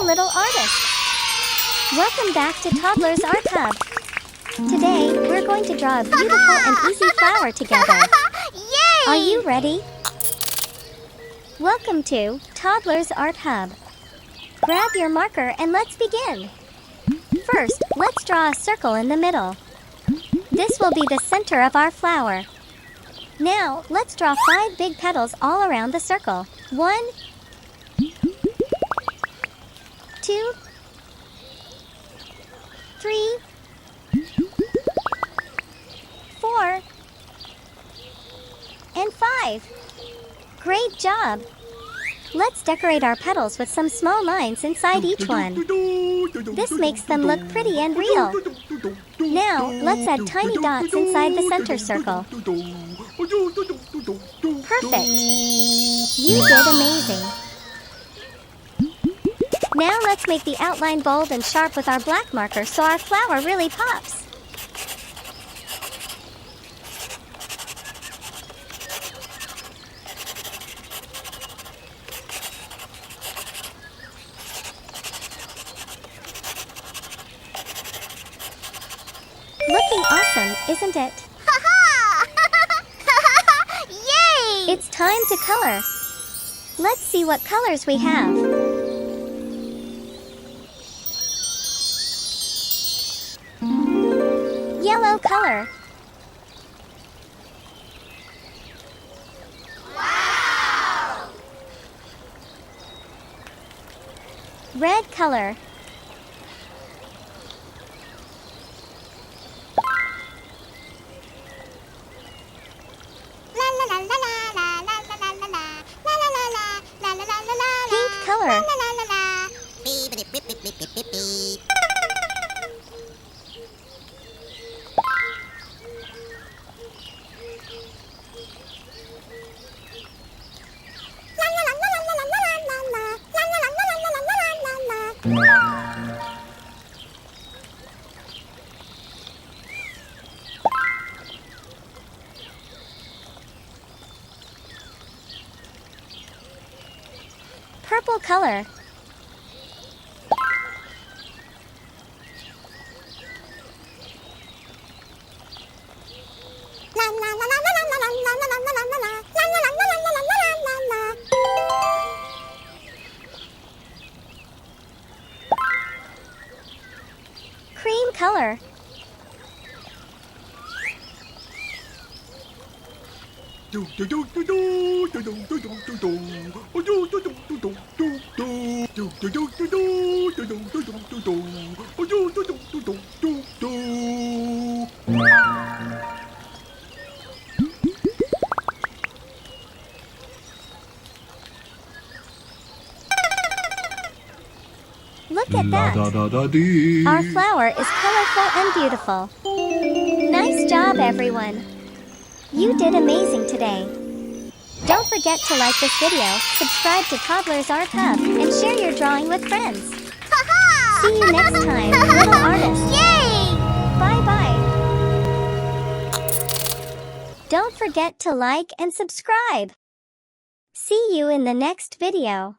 little artist. Welcome back to Toddlers Art Hub. Today, we're going to draw a beautiful and easy flower together. Yay! Are you ready? Welcome to Toddlers Art Hub. Grab your marker and let's begin. First, let's draw a circle in the middle. This will be the center of our flower. Now, let's draw 5 big petals all around the circle. 1, 2, 3, 4, and 5. Great job! Let's decorate our petals with some small lines inside each one. This makes them look pretty and real. Now, let's add tiny dots inside the center circle. Perfect! You did amazing! Now let's make the outline bold and sharp with our black marker so our flower really pops. Looking awesome, isn't it? Yay! It's time to color. Let's see what colors we have. Yellow color. Wow! Red color. Pink color. Purple color. Cream color. Look at that! Our flower is colorful and beautiful. Nice job, everyone! You did amazing today. Don't forget to like this video, subscribe to Toddlers Art Hub, and share your drawing with friends. See you next time, little artists. Yay! Bye-bye. Don't forget to like and subscribe. See you in the next video.